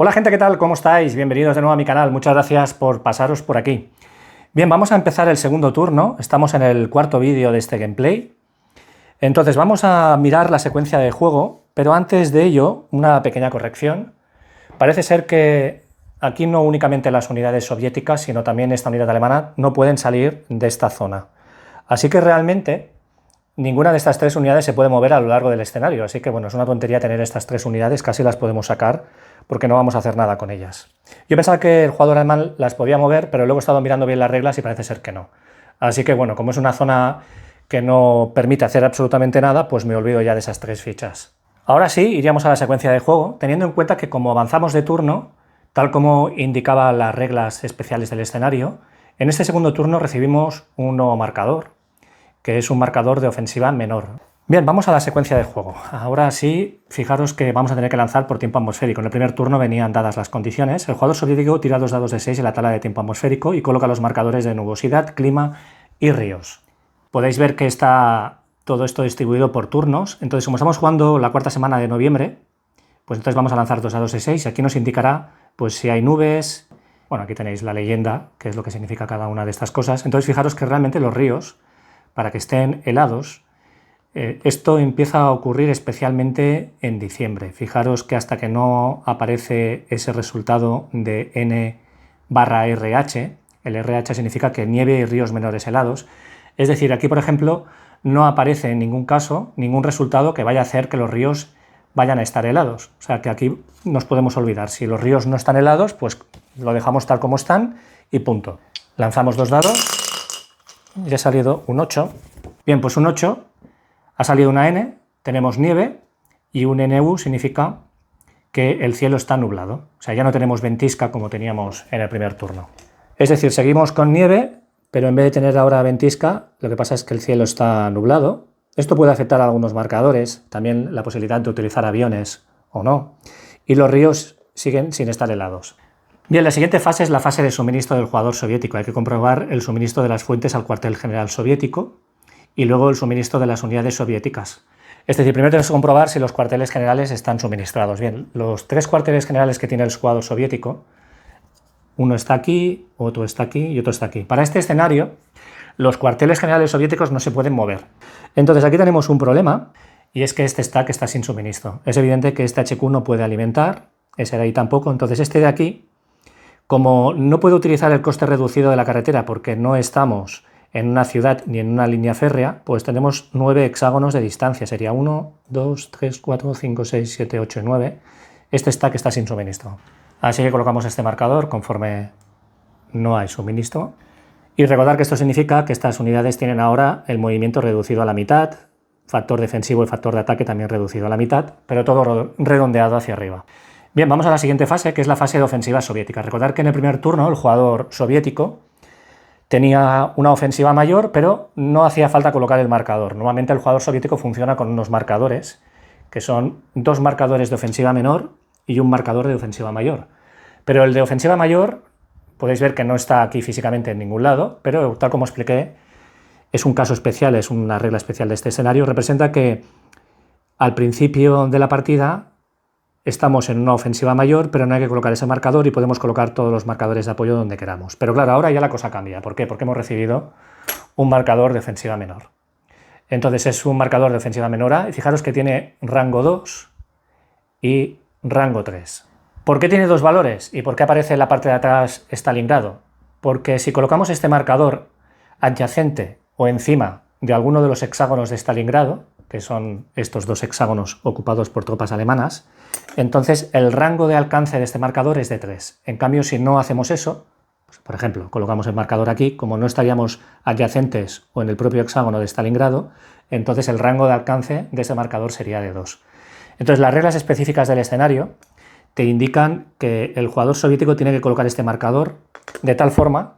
Hola gente, ¿qué tal? ¿Cómo estáis? Bienvenidos de nuevo a mi canal, muchas gracias por pasaros por aquí. Bien, vamos a empezar el segundo turno, estamos en el cuarto vídeo de este gameplay. Entonces vamos a mirar la secuencia de juego, pero antes de ello, una pequeña corrección. Parece ser que aquí no únicamente las unidades soviéticas, sino también esta unidad alemana no pueden salir de esta zona. Así que realmente ninguna de estas tres unidades se puede mover a lo largo del escenario, así que bueno, es una tontería tener estas tres unidades, casi las podemos sacar porque no vamos a hacer nada con ellas. Yo pensaba que el jugador alemán las podía mover, pero luego he estado mirando bien las reglas y parece ser que no. Así que bueno, como es una zona que no permite hacer absolutamente nada, pues me olvido ya de esas tres fichas. Ahora sí, iríamos a la secuencia de juego, teniendo en cuenta que como avanzamos de turno, tal como indicaba las reglas especiales del escenario, en este segundo turno recibimos un nuevo marcador, que es un marcador de ofensiva menor. Bien, vamos a la secuencia de juego. Ahora sí, fijaros que vamos a tener que lanzar por tiempo atmosférico. En el primer turno venían dadas las condiciones. El jugador soviético tira 2 dados de 6 en la tabla de tiempo atmosférico y coloca los marcadores de nubosidad, clima y ríos. Podéis ver que está todo esto distribuido por turnos. Entonces, como estamos jugando la cuarta semana de noviembre, pues entonces vamos a lanzar 2 dados de 6 y aquí nos indicará pues si hay nubes. Bueno, aquí tenéis la leyenda, que es lo que significa cada una de estas cosas. Entonces, fijaros que realmente los ríos, para que estén helados, esto empieza a ocurrir especialmente en diciembre. Fijaros que hasta que no aparece ese resultado de N/RH, el RH significa que nieve y ríos menores helados, es decir, aquí por ejemplo no aparece en ningún caso ningún resultado que vaya a hacer que los ríos vayan a estar helados. O sea que aquí nos podemos olvidar. Si los ríos no están helados, pues lo dejamos tal como están y punto. Lanzamos 2 dados y ha salido un 8. Bien, pues un 8. Ha salido una N, tenemos nieve, y un NU significa que el cielo está nublado. O sea, ya no tenemos ventisca como teníamos en el primer turno. Es decir, seguimos con nieve, pero en vez de tener ahora ventisca, lo que pasa es que el cielo está nublado. Esto puede afectar a algunos marcadores, también la posibilidad de utilizar aviones o no. Y los ríos siguen sin estar helados. Bien, la siguiente fase es la fase de suministro del jugador soviético. Hay que comprobar el suministro de las fuentes al cuartel general soviético y luego el suministro de las unidades soviéticas. Es decir, primero tenemos que comprobar si los cuarteles generales están suministrados. Bien, los 3 cuarteles generales que tiene el jugador soviético, uno está aquí, otro está aquí y otro está aquí. Para este escenario, los cuarteles generales soviéticos no se pueden mover. Entonces aquí tenemos un problema, y es que este stack está sin suministro. Es evidente que este HQ no puede alimentar, ese de ahí tampoco, entonces este de aquí, como no puede utilizar el coste reducido de la carretera porque no estamos en una ciudad ni en una línea férrea, pues tenemos 9 hexágonos de distancia. Sería 1, 2, 3, 4, 5, 6, 7, 8 y 9. Este stack está sin suministro. Así que colocamos este marcador conforme no hay suministro. Y recordar que esto significa que estas unidades tienen ahora el movimiento reducido a la mitad, factor defensivo y factor de ataque también reducido a la mitad, pero todo redondeado hacia arriba. Bien, vamos a la siguiente fase, que es la fase de ofensiva soviética. Recordar que en el primer turno el jugador soviético tenía una ofensiva mayor, pero no hacía falta colocar el marcador. Normalmente el jugador soviético funciona con unos marcadores, que son 2 marcadores de ofensiva menor y un marcador de ofensiva mayor. Pero el de ofensiva mayor, podéis ver que no está aquí físicamente en ningún lado, pero tal como expliqué, es un caso especial, es una regla especial de este escenario. Representa que al principio de la partida estamos en una ofensiva mayor, pero no hay que colocar ese marcador y podemos colocar todos los marcadores de apoyo donde queramos. Pero claro, ahora ya la cosa cambia. ¿Por qué? Porque hemos recibido un marcador de ofensiva menor. Entonces es un marcador de ofensiva menor A y fijaros que tiene rango 2 y rango 3. ¿Por qué tiene 2 valores? ¿Y por qué aparece en la parte de atrás Stalingrado? Porque si colocamos este marcador adyacente o encima de alguno de los hexágonos de Stalingrado, que son estos 2 hexágonos ocupados por tropas alemanas, entonces el rango de alcance de este marcador es de 3. En cambio, si no hacemos eso, pues, por ejemplo, colocamos el marcador aquí, como no estaríamos adyacentes o en el propio hexágono de Stalingrado, entonces el rango de alcance de ese marcador sería de 2. Entonces las reglas específicas del escenario te indican que el jugador soviético tiene que colocar este marcador de tal forma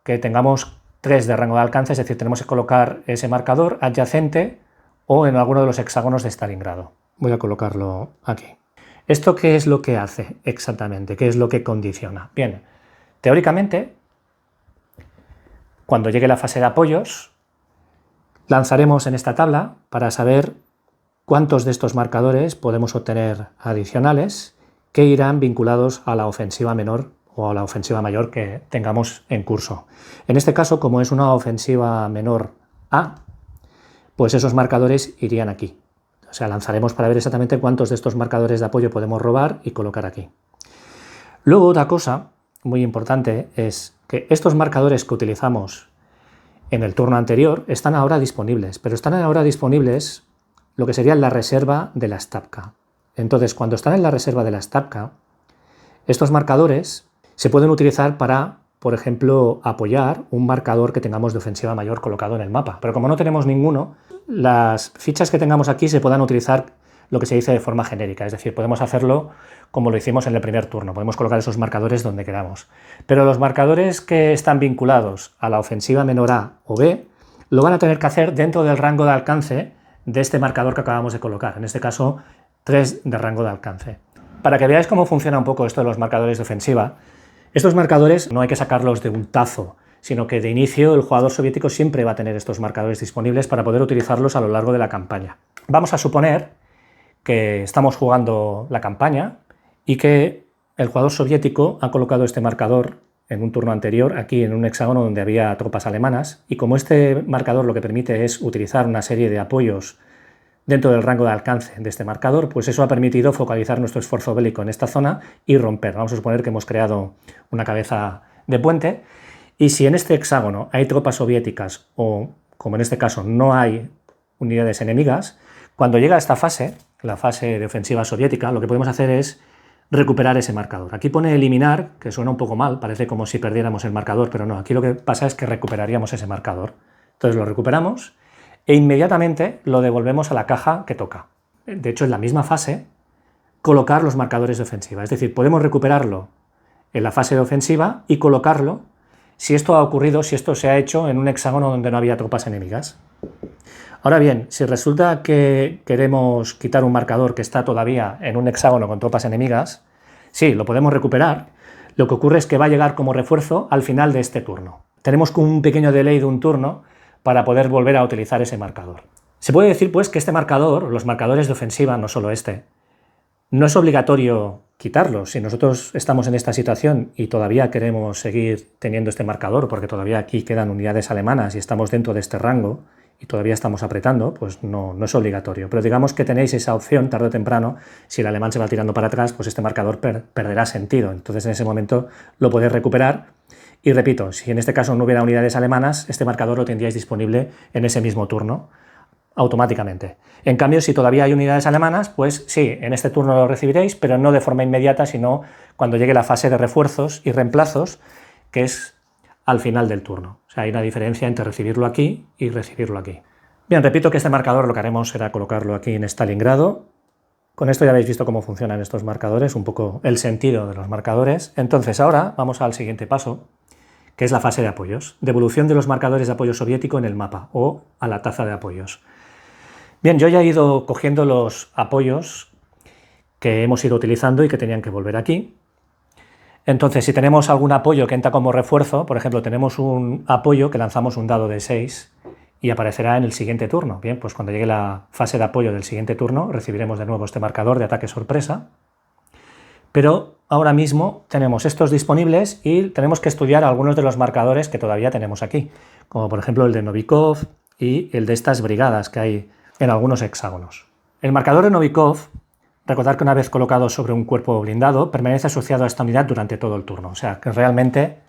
que tengamos 3 de rango de alcance, es decir, tenemos que colocar ese marcador adyacente o en alguno de los hexágonos de Stalingrado. Voy a colocarlo aquí. ¿Esto qué es lo que hace exactamente? ¿Qué es lo que condiciona? Bien, teóricamente, cuando llegue la fase de apoyos, lanzaremos en esta tabla para saber cuántos de estos marcadores podemos obtener adicionales que irán vinculados a la ofensiva menor o a la ofensiva mayor que tengamos en curso. En este caso, como es una ofensiva menor A, pues esos marcadores irían aquí. O sea, lanzaremos para ver exactamente cuántos de estos marcadores de apoyo podemos robar y colocar aquí. Luego, otra cosa muy importante es que estos marcadores que utilizamos en el turno anterior están ahora disponibles, pero están ahora disponibles lo que sería en la reserva de la Stavka. Entonces, cuando están en la reserva de la Stavka, estos marcadores se pueden utilizar para, por ejemplo, apoyar un marcador que tengamos de ofensiva mayor colocado en el mapa. Pero como no tenemos ninguno, las fichas que tengamos aquí se puedan utilizar lo que se dice de forma genérica, es decir, podemos hacerlo como lo hicimos en el primer turno, podemos colocar esos marcadores donde queramos. Pero los marcadores que están vinculados a la ofensiva menor A o B lo van a tener que hacer dentro del rango de alcance de este marcador que acabamos de colocar, en este caso 3 de rango de alcance. Para que veáis cómo funciona un poco esto de los marcadores de ofensiva, estos marcadores no hay que sacarlos de un tazo, sino que de inicio el jugador soviético siempre va a tener estos marcadores disponibles para poder utilizarlos a lo largo de la campaña. Vamos a suponer que estamos jugando la campaña y que el jugador soviético ha colocado este marcador en un turno anterior aquí en un hexágono donde había tropas alemanas, y como este marcador lo que permite es utilizar una serie de apoyos dentro del rango de alcance de este marcador, pues eso ha permitido focalizar nuestro esfuerzo bélico en esta zona y romper. Vamos a suponer que hemos creado una cabeza de puente, y si en este hexágono hay tropas soviéticas o, como en este caso, no hay unidades enemigas, cuando llega a esta fase, la fase de ofensiva soviética, lo que podemos hacer es recuperar ese marcador. Aquí pone eliminar, que suena un poco mal, parece como si perdiéramos el marcador, pero no, aquí lo que pasa es que recuperaríamos ese marcador. Entonces lo recuperamos e inmediatamente lo devolvemos a la caja que toca. De hecho, en la misma fase, colocar los marcadores de ofensiva. Es decir, podemos recuperarlo en la fase de ofensiva y colocarlo si esto ha ocurrido, si esto se ha hecho en un hexágono donde no había tropas enemigas. Ahora bien, si resulta que queremos quitar un marcador que está todavía en un hexágono con tropas enemigas, sí, lo podemos recuperar. Lo que ocurre es que va a llegar como refuerzo al final de este turno. Tenemos un pequeño delay de un turno para poder volver a utilizar ese marcador. Se puede decir, pues, que este marcador, los marcadores de ofensiva, no solo este, no es obligatorio quitarlos. Si nosotros estamos en esta situación y todavía queremos seguir teniendo este marcador, porque todavía aquí quedan unidades alemanas y estamos dentro de este rango, y todavía estamos apretando, pues no es obligatorio. Pero digamos que tenéis esa opción tarde o temprano, si el alemán se va tirando para atrás, pues este marcador perderá sentido. Entonces en ese momento lo podéis recuperar. Y repito, si en este caso no hubiera unidades alemanas, este marcador lo tendríais disponible en ese mismo turno, automáticamente. En cambio, si todavía hay unidades alemanas, pues sí, en este turno lo recibiréis, pero no de forma inmediata, sino cuando llegue la fase de refuerzos y reemplazos, que es al final del turno. O sea, hay una diferencia entre recibirlo aquí y recibirlo aquí. Bien, repito que este marcador lo que haremos será colocarlo aquí en Stalingrado. Con esto ya habéis visto cómo funcionan estos marcadores, un poco el sentido de los marcadores. Entonces ahora vamos al siguiente paso, que es la fase de apoyos. Devolución de los marcadores de apoyo soviético en el mapa o a la taza de apoyos. Bien, yo ya he ido cogiendo los apoyos que hemos ido utilizando y que tenían que volver aquí. Entonces, si tenemos algún apoyo que entra como refuerzo, por ejemplo, tenemos un apoyo que lanzamos un dado de 6 y aparecerá en el siguiente turno. Bien, pues cuando llegue la fase de apoyo del siguiente turno, recibiremos de nuevo este marcador de ataque sorpresa. Pero ahora mismo tenemos estos disponibles y tenemos que estudiar algunos de los marcadores que todavía tenemos aquí, como por ejemplo el de Novikov y el de estas brigadas que hay en algunos hexágonos. El marcador de Novikov, recordad que una vez colocado sobre un cuerpo blindado, permanece asociado a esta unidad durante todo el turno. O sea, que realmente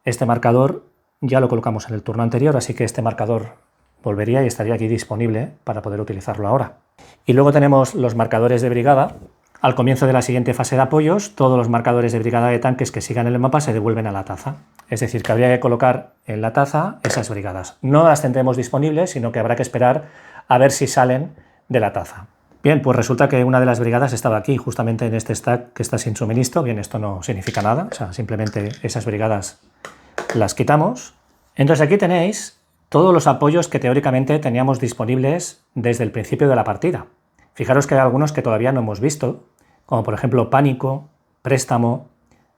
este marcador ya lo colocamos en el turno anterior, así que este marcador volvería y estaría aquí disponible para poder utilizarlo ahora. Y luego tenemos los marcadores de brigada. Al comienzo de la siguiente fase de apoyos, todos los marcadores de brigada de tanques que sigan en el mapa se devuelven a la taza. Es decir, que habría que colocar en la taza esas brigadas. No las tendremos disponibles, sino que habrá que esperar a ver si salen de la taza. Bien, pues resulta que una de las brigadas estaba aquí, justamente en este stack que está sin suministro. Bien, esto no significa nada, o sea, simplemente esas brigadas las quitamos. Entonces aquí tenéis todos los apoyos que teóricamente teníamos disponibles desde el principio de la partida. Fijaros que hay algunos que todavía no hemos visto, como por ejemplo Pánico, Préstamo,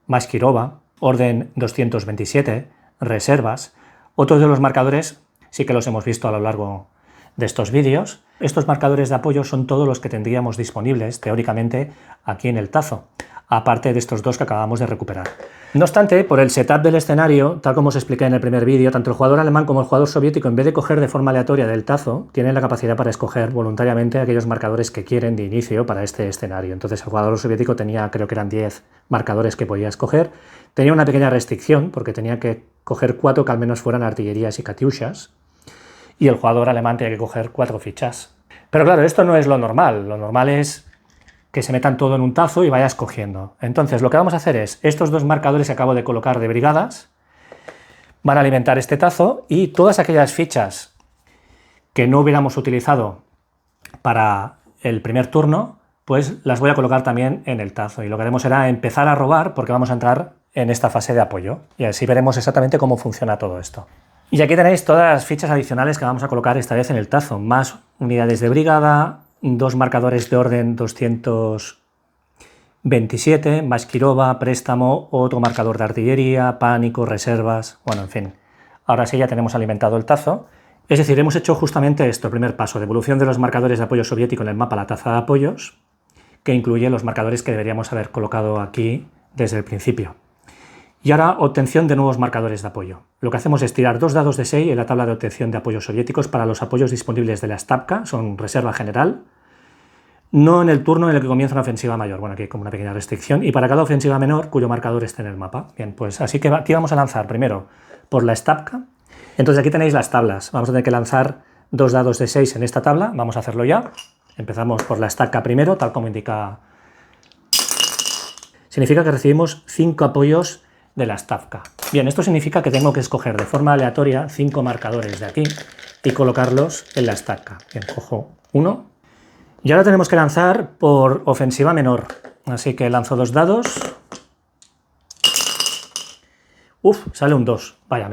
Mashkirova, Orden 227, Reservas. Otros de los marcadores sí que los hemos visto a lo largo de estos vídeos. Estos marcadores de apoyo son todos los que tendríamos disponibles teóricamente aquí en el tazo. aparte de estos dos que acabamos de recuperar. No obstante, por el setup del escenario, tal como os expliqué en el primer vídeo, tanto el jugador alemán como el jugador soviético, en vez de coger de forma aleatoria del tazo, tienen la capacidad para escoger voluntariamente aquellos marcadores que quieren de inicio para este escenario. Entonces el jugador soviético tenía, creo que eran 10 marcadores que podía escoger. Tenía una pequeña restricción, porque tenía que coger 4 que al menos fueran artillerías y katyushas, y el jugador alemán tenía que coger 4 fichas. Pero claro, esto no es lo normal es que se metan todo en un tazo y vaya escogiendo. Entonces lo que vamos a hacer es, estos dos marcadores que acabo de colocar de brigadas van a alimentar este tazo y todas aquellas fichas que no hubiéramos utilizado para el primer turno, pues las voy a colocar también en el tazo. Y lo que haremos será empezar a robar porque vamos a entrar en esta fase de apoyo. Y así veremos exactamente cómo funciona todo esto. Y aquí tenéis todas las fichas adicionales que vamos a colocar esta vez en el tazo. Más unidades de brigada, 2 marcadores de orden 227, Maskirova, préstamo, otro marcador de artillería, pánico, reservas, bueno, en fin. Ahora sí ya tenemos alimentado el tazo. Es decir, hemos hecho justamente esto, el primer paso, devolución de los marcadores de apoyo soviético en el mapa a la taza de apoyos, que incluye los marcadores que deberíamos haber colocado aquí desde el principio. Y ahora, obtención de nuevos marcadores de apoyo. Lo que hacemos es tirar 2 dados de 6 en la tabla de obtención de apoyos soviéticos para los apoyos disponibles de la Stavka, son reserva general, no en el turno en el que comienza una ofensiva mayor, bueno, aquí hay como una pequeña restricción, y para cada ofensiva menor cuyo marcador esté en el mapa. Bien, pues así que aquí vamos a lanzar primero por la Stavka. Entonces aquí tenéis las tablas, vamos a tener que lanzar 2 dados de 6 en esta tabla, vamos a hacerlo ya. Empezamos por la Stavka primero, tal como indica. Significa que recibimos 5 apoyos de la Stavka. Bien, esto significa que tengo que escoger de forma aleatoria 5 marcadores de aquí y colocarlos en la Stavka. Bien, cojo uno. Y ahora tenemos que lanzar por ofensiva menor. Así que lanzo 2 dados. Uf, sale un 2. Vaya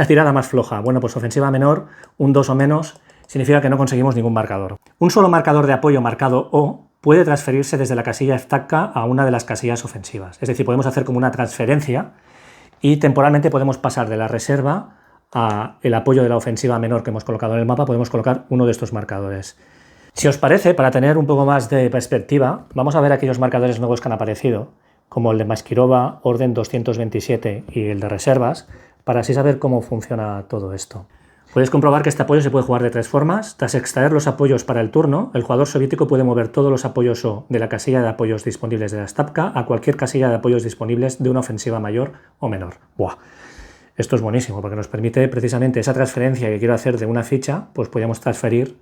tirada más floja. Bueno, pues ofensiva menor, un 2 o menos, significa que no conseguimos ningún marcador. Un solo marcador de apoyo marcado O puede transferirse desde la casilla Stavka a una de las casillas ofensivas. Es decir, podemos hacer como una transferencia y temporalmente podemos pasar de la reserva a el apoyo de la ofensiva menor que hemos colocado en el mapa, podemos colocar uno de estos marcadores. Si os parece, para tener un poco más de perspectiva, vamos a ver aquellos marcadores nuevos que han aparecido, como el de Maskirova, orden 227 y el de reservas, para así saber cómo funciona todo esto. Podéis comprobar que este apoyo se puede jugar de 3 formas. Tras extraer los apoyos para el turno, el jugador soviético puede mover todos los apoyos O de la casilla de apoyos disponibles de la Stavka a cualquier casilla de apoyos disponibles de una ofensiva mayor o menor. ¡Buah! Esto es buenísimo porque nos permite precisamente esa transferencia que quiero hacer de una ficha, pues podemos transferir,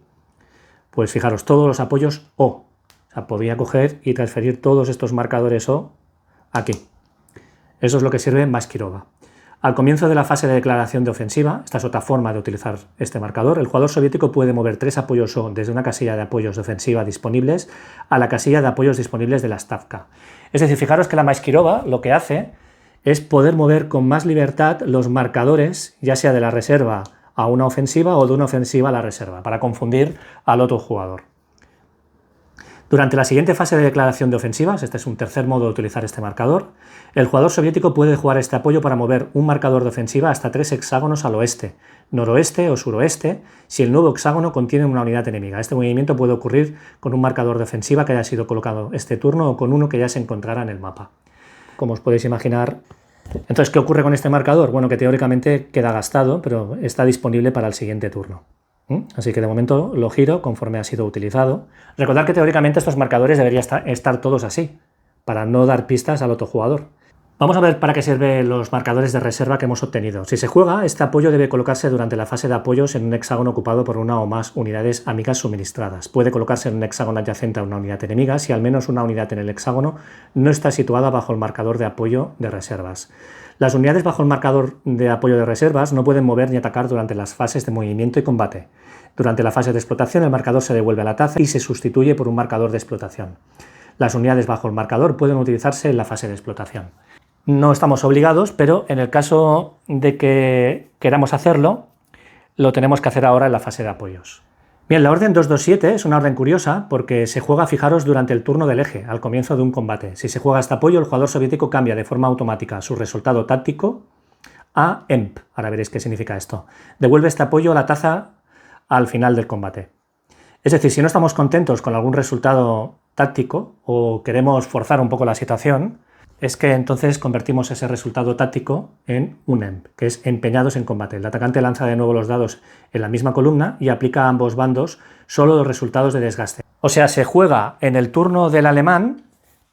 pues fijaros, todos los apoyos O. O sea, podría coger y transferir todos estos marcadores O aquí. Eso es lo que sirve Maskirova. Al comienzo de la fase de declaración de ofensiva, esta es otra forma de utilizar este marcador, el jugador soviético puede mover 3 apoyos O desde una casilla de apoyos de ofensiva disponibles a la casilla de apoyos disponibles de la Stavka. Es decir, fijaros que la Maskirova lo que hace es poder mover con más libertad los marcadores, ya sea de la reserva a una ofensiva o de una ofensiva a la reserva, para confundir al otro jugador. Durante la siguiente fase de declaración de ofensivas, este es un tercer modo de utilizar este marcador, el jugador soviético puede jugar este apoyo para mover un marcador de ofensiva hasta 3 hexágonos al oeste, noroeste o suroeste, si el nuevo hexágono contiene una unidad enemiga. Este movimiento puede ocurrir con un marcador de ofensiva que haya sido colocado este turno o con uno que ya se encontrara en el mapa. Como os podéis imaginar. Entonces, ¿qué ocurre con este marcador? Bueno, que teóricamente queda gastado, pero está disponible para el siguiente turno. Así que de momento lo giro conforme ha sido utilizado. Recordad que teóricamente estos marcadores deberían estar todos así, para no dar pistas al otro jugador. Vamos a ver para qué sirven los marcadores de reserva que hemos obtenido. Si se juega, este apoyo debe colocarse durante la fase de apoyos en un hexágono ocupado por una o más unidades amigas suministradas. Puede colocarse en un hexágono adyacente a una unidad enemiga si al menos una unidad en el hexágono no está situada bajo el marcador de apoyo de reservas. Las unidades bajo el marcador de apoyo de reservas no pueden mover ni atacar durante las fases de movimiento y combate. Durante la fase de explotación, el marcador se devuelve a la taza y se sustituye por un marcador de explotación. Las unidades bajo el marcador pueden utilizarse en la fase de explotación. No estamos obligados, pero en el caso de que queramos hacerlo, lo tenemos que hacer ahora en la fase de apoyos. Bien, la orden 227 es una orden curiosa porque se juega, fijaros, durante el turno del eje, al comienzo de un combate. Si se juega este apoyo, el jugador soviético cambia de forma automática su resultado táctico a EMP. Ahora veréis qué significa esto. Devuelve este apoyo a la taza al final del combate. Es decir, si no estamos contentos con algún resultado táctico o queremos forzar un poco la situación, es que entonces convertimos ese resultado táctico en un EMP, que es empeñados en combate. El atacante lanza de nuevo los dados en la misma columna y aplica a ambos bandos solo los resultados de desgaste. O sea, se juega en el turno del alemán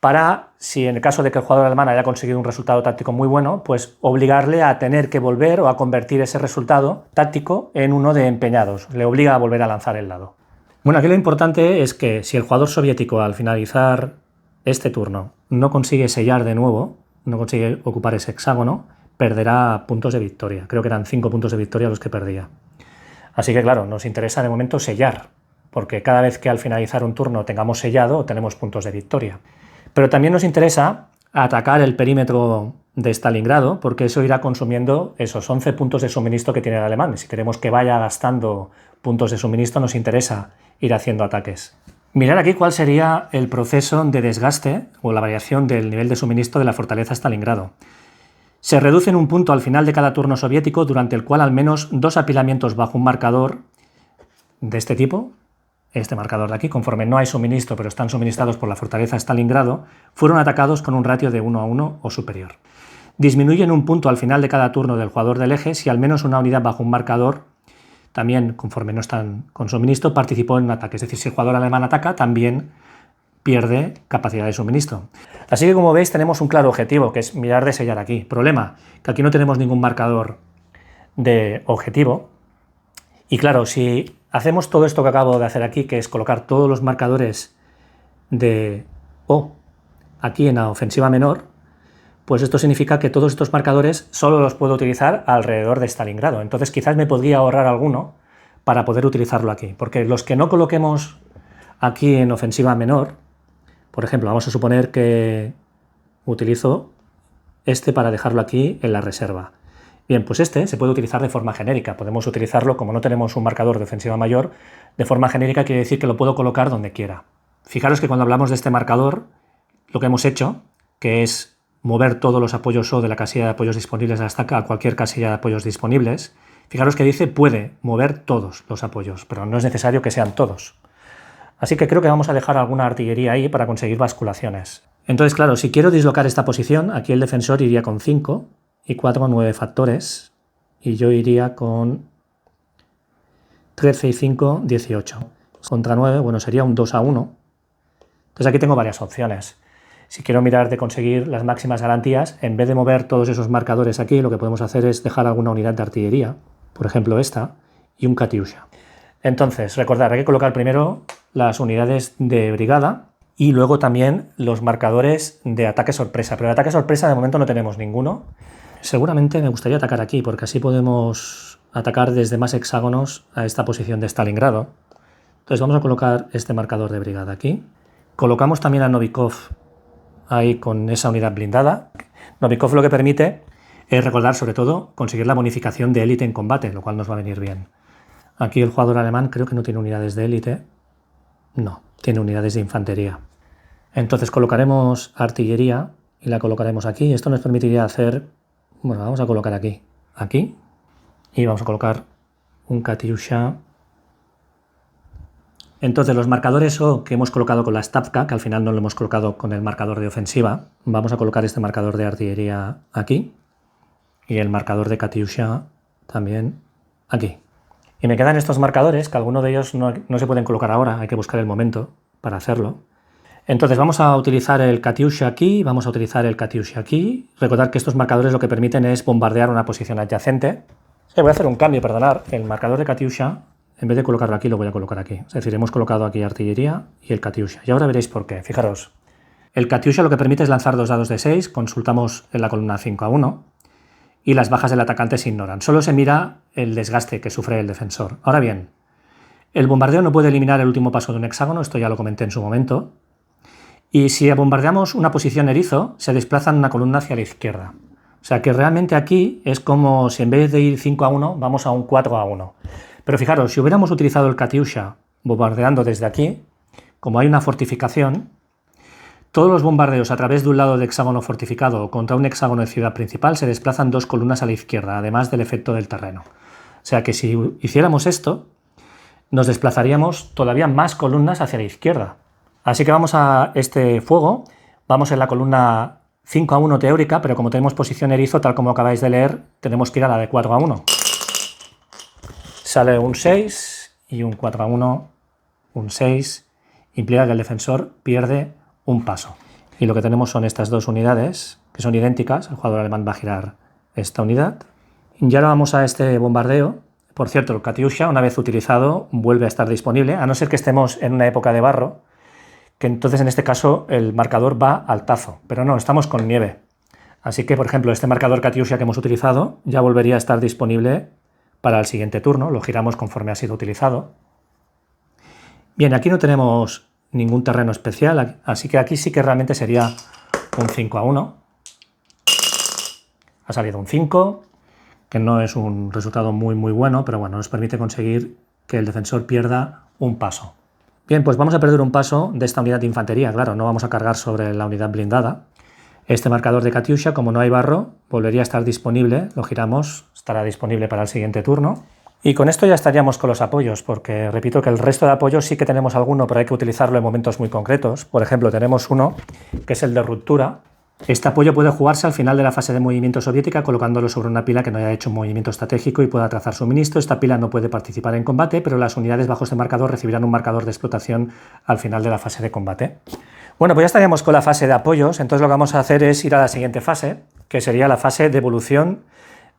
para, si en el caso de que el jugador alemán haya conseguido un resultado táctico muy bueno, pues obligarle a tener que volver o a convertir ese resultado táctico en uno de empeñados. Le obliga a volver a lanzar el dado. Bueno, aquí lo importante es que si el jugador soviético al finalizar este turno no consigue sellar de nuevo, no consigue ocupar ese hexágono, perderá puntos de victoria. Creo que eran 5 puntos de victoria los que perdía. Así que claro, nos interesa de momento sellar, porque cada vez que al finalizar un turno tengamos sellado, tenemos puntos de victoria. Pero también nos interesa atacar el perímetro de Stalingrado, porque eso irá consumiendo esos 11 puntos de suministro que tiene el alemán. Y si queremos que vaya gastando puntos de suministro, nos interesa ir haciendo ataques. Mirar aquí cuál sería el proceso de desgaste o la variación del nivel de suministro de la fortaleza Stalingrado. Se reduce en un punto al final de cada turno soviético durante el cual al menos 2 apilamientos bajo un marcador de este tipo, este marcador de aquí, conforme no hay suministro pero están suministrados por la fortaleza Stalingrado, fueron atacados con un ratio de 1:1 o superior. Disminuye en un punto al final de cada turno del jugador del eje si al menos una unidad bajo un marcador también, conforme no están con suministro, participó en un ataque. Es decir, si el jugador alemán ataca, también pierde capacidad de suministro. Así que, como veis, tenemos un claro objetivo, que es mirar de sellar aquí. Problema, que aquí no tenemos ningún marcador de objetivo. Y claro, si hacemos todo esto que acabo de hacer aquí, que es colocar todos los marcadores de O aquí en la ofensiva menor, pues esto significa que todos estos marcadores solo los puedo utilizar alrededor de Stalingrado. Entonces quizás me podría ahorrar alguno para poder utilizarlo aquí. Porque los que no coloquemos aquí en ofensiva menor, por ejemplo, vamos a suponer que utilizo este para dejarlo aquí en la reserva. Bien, pues este se puede utilizar de forma genérica. Podemos utilizarlo, como no tenemos un marcador de ofensiva mayor, de forma genérica quiere decir que lo puedo colocar donde quiera. Fijaros que cuando hablamos de este marcador, lo que hemos hecho, que es mover todos los apoyos O de la casilla de apoyos disponibles hasta a cualquier casilla de apoyos disponibles, fijaros que dice puede mover todos los apoyos, pero no es necesario que sean todos. Así que creo que vamos a dejar alguna artillería ahí para conseguir basculaciones. Entonces, claro, si quiero dislocar esta posición, aquí el defensor iría con 5 y 4, 9 factores, y yo iría con 13 y 5, 18. Contra 9, bueno, sería un 2:1. Entonces aquí tengo varias opciones. Si quiero mirar de conseguir las máximas garantías, en vez de mover todos esos marcadores aquí, lo que podemos hacer es dejar alguna unidad de artillería, por ejemplo esta, y un Katyusha. Entonces, recordad, hay que colocar primero las unidades de brigada y luego también los marcadores de ataque sorpresa. Pero de ataque sorpresa de momento no tenemos ninguno. Seguramente me gustaría atacar aquí, porque así podemos atacar desde más hexágonos a esta posición de Stalingrado. Entonces vamos a colocar este marcador de brigada aquí. Colocamos también a Novikov ahí con esa unidad blindada. Novikov lo que permite es, recordar sobre todo, conseguir la bonificación de élite en combate, lo cual nos va a venir bien. Aquí el jugador alemán creo que no tiene unidades de élite. No, tiene unidades de infantería. Entonces colocaremos artillería y la colocaremos aquí. Esto nos permitiría hacer, bueno, vamos a colocar aquí, y vamos a colocar un Katyusha. Entonces los marcadores O que hemos colocado con la Stavka, que al final no lo hemos colocado con el marcador de ofensiva, vamos a colocar este marcador de artillería aquí y el marcador de Katyusha también aquí. Y me quedan estos marcadores, que algunos de ellos no se pueden colocar ahora, hay que buscar el momento para hacerlo. Entonces vamos a utilizar el Katyusha aquí, vamos a utilizar el Katyusha aquí. Recordad que estos marcadores lo que permiten es bombardear una posición adyacente. Voy a hacer un cambio, perdonad, el marcador de Katyusha, en vez de colocarlo aquí, lo voy a colocar aquí. Es decir, hemos colocado aquí artillería y el Katyusha. Y ahora veréis por qué. Fijaros, el Katyusha lo que permite es lanzar 2 dados de 6, consultamos en la columna 5:1, y las bajas del atacante se ignoran. Solo se mira el desgaste que sufre el defensor. Ahora bien, el bombardeo no puede eliminar el último paso de un hexágono, esto ya lo comenté en su momento, y si bombardeamos una posición erizo, se desplazan una columna hacia la izquierda. O sea que realmente aquí es como si en vez de ir 5:1, vamos a un 4:1. Pero fijaros, si hubiéramos utilizado el Katyusha bombardeando desde aquí, como hay una fortificación, todos los bombardeos a través de un lado de hexágono fortificado o contra un hexágono de ciudad principal se desplazan 2 columnas a la izquierda, además del efecto del terreno. O sea que si hiciéramos esto, nos desplazaríamos todavía más columnas hacia la izquierda. Así que vamos a este fuego, vamos en la columna 5-1 teórica, pero como tenemos posición erizo, tal como acabáis de leer, tenemos que ir a la de 4-1. Sale un 6 y un 4-1, un 6, implica que el defensor pierde un paso. Y lo que tenemos son estas dos unidades, que son idénticas, el jugador alemán va a girar esta unidad. Y ahora vamos a este bombardeo. Por cierto, el Katyusha, una vez utilizado, vuelve a estar disponible, a no ser que estemos en una época de barro, que entonces en este caso el marcador va al tazo, pero no, estamos con nieve. Así que, por ejemplo, este marcador Katyusha que hemos utilizado ya volvería a estar disponible para el siguiente turno, lo giramos conforme ha sido utilizado. Bien, aquí no tenemos ningún terreno especial, así que aquí sí que realmente sería un 5-1. Ha salido un 5, que no es un resultado muy bueno, pero bueno, nos permite conseguir que el defensor pierda un paso. Bien, pues vamos a perder un paso de esta unidad de infantería, claro, no vamos a cargar sobre la unidad blindada. Este marcador de Katyusha, como no hay barro, volvería a estar disponible, lo giramos, estará disponible para el siguiente turno. Y con esto ya estaríamos con los apoyos, porque repito que el resto de apoyos sí que tenemos alguno, pero hay que utilizarlo en momentos muy concretos. Por ejemplo, tenemos uno que es el de ruptura. Este apoyo puede jugarse al final de la fase de movimiento soviética colocándolo sobre una pila que no haya hecho un movimiento estratégico y pueda trazar suministro. Esta pila no puede participar en combate, pero las unidades bajo este marcador recibirán un marcador de explotación al final de la fase de combate. Bueno, pues ya estaríamos con la fase de apoyos, entonces lo que vamos a hacer es ir a la siguiente fase, que sería la fase de evolución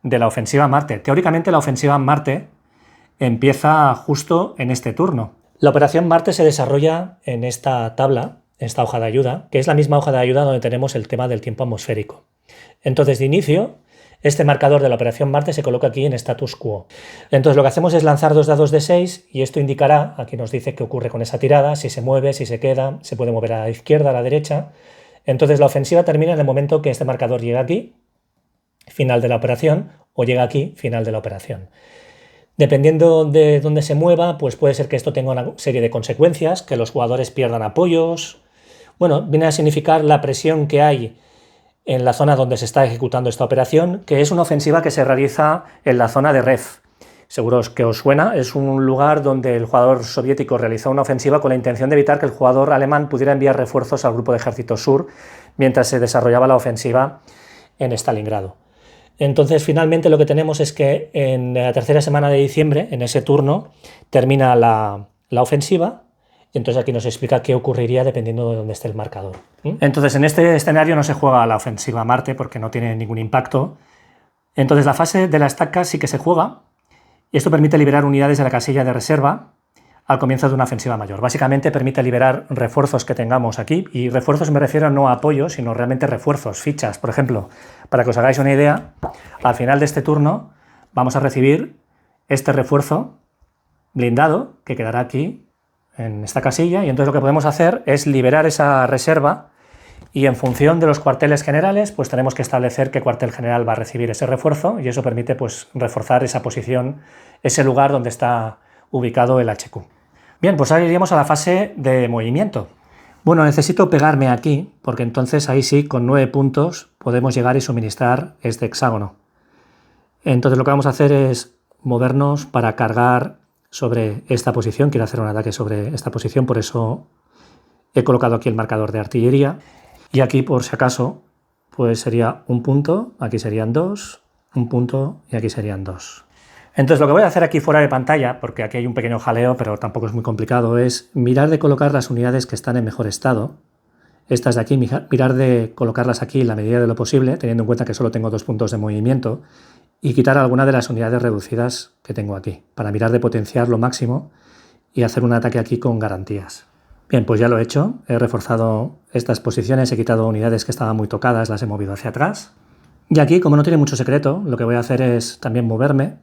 de la ofensiva Marte. Teóricamente la ofensiva Marte empieza justo en este turno. La operación Marte se desarrolla en esta tabla, esta hoja de ayuda, que es la misma hoja de ayuda donde tenemos el tema del tiempo atmosférico. Entonces, de inicio, este marcador de la operación Marte se coloca aquí en status quo. Entonces, lo que hacemos es lanzar 2 dados de 6 y esto indicará, aquí nos dice qué ocurre con esa tirada, si se mueve, si se queda, se puede mover a la izquierda, a la derecha. Entonces, la ofensiva termina en el momento que este marcador llega aquí, final de la operación, o llega aquí, final de la operación. Dependiendo de dónde se mueva, pues puede ser que esto tenga una serie de consecuencias, que los jugadores pierdan apoyos. Bueno, viene a significar la presión que hay en la zona donde se está ejecutando esta operación, que es una ofensiva que se realiza en la zona de Ref. Seguro que os suena, es un lugar donde el jugador soviético realizó una ofensiva con la intención de evitar que el jugador alemán pudiera enviar refuerzos al grupo de ejército sur mientras se desarrollaba la ofensiva en Stalingrado. Entonces, finalmente lo que tenemos es que en la tercera semana de diciembre, en ese turno, termina la ofensiva. Y entonces aquí nos explica qué ocurriría dependiendo de dónde esté el marcador. Entonces, en este escenario no se juega la ofensiva a Marte porque no tiene ningún impacto. Entonces, la fase de la estaca sí que se juega y esto permite liberar unidades de la casilla de reserva al comienzo de una ofensiva mayor. Básicamente permite liberar refuerzos que tengamos aquí, y refuerzos me refiero no a apoyo, sino realmente refuerzos, fichas. Por ejemplo, para que os hagáis una idea, al final de este turno vamos a recibir este refuerzo blindado que quedará aquí en esta casilla, y entonces lo que podemos hacer es liberar esa reserva y en función de los cuarteles generales pues tenemos que establecer qué cuartel general va a recibir ese refuerzo, y eso permite pues reforzar esa posición, ese lugar donde está ubicado el HQ. Bien, pues ahora iríamos a la fase de movimiento. Bueno, necesito pegarme aquí, porque entonces ahí sí, con 9 puntos, podemos llegar y suministrar este hexágono. Entonces lo que vamos a hacer es movernos para cargar sobre esta posición. Quiero hacer un ataque sobre esta posición, por eso he colocado aquí el marcador de artillería. Y aquí, por si acaso, pues sería un punto, aquí serían 2, un punto y aquí serían 2. Entonces lo que voy a hacer aquí fuera de pantalla, porque aquí hay un pequeño jaleo, pero tampoco es muy complicado, es mirar de colocar las unidades que están en mejor estado. Estas de aquí, mirar de colocarlas aquí en la medida de lo posible, teniendo en cuenta que solo tengo 2 puntos de movimiento, y quitar alguna de las unidades reducidas que tengo aquí, para mirar de potenciar lo máximo y hacer un ataque aquí con garantías. Bien, pues ya lo he hecho, he reforzado estas posiciones, he quitado unidades que estaban muy tocadas, las he movido hacia atrás. Y aquí, como no tiene mucho secreto, lo que voy a hacer es también moverme,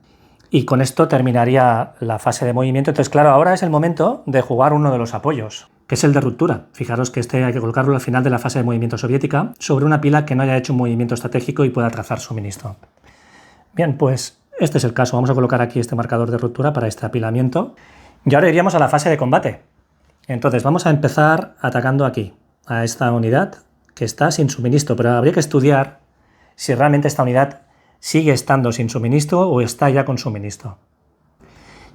y con esto terminaría la fase de movimiento. Entonces, claro, ahora es el momento de jugar uno de los apoyos, que es el de ruptura. Fijaros que este hay que colocarlo al final de la fase de movimiento soviética sobre una pila que no haya hecho un movimiento estratégico y pueda trazar suministro. Bien, pues este es el caso. Vamos a colocar aquí este marcador de ruptura para este apilamiento. Y ahora iríamos a la fase de combate. Entonces vamos a empezar atacando aquí, a esta unidad que está sin suministro, pero habría que estudiar si realmente esta unidad sigue estando sin suministro o está ya con suministro.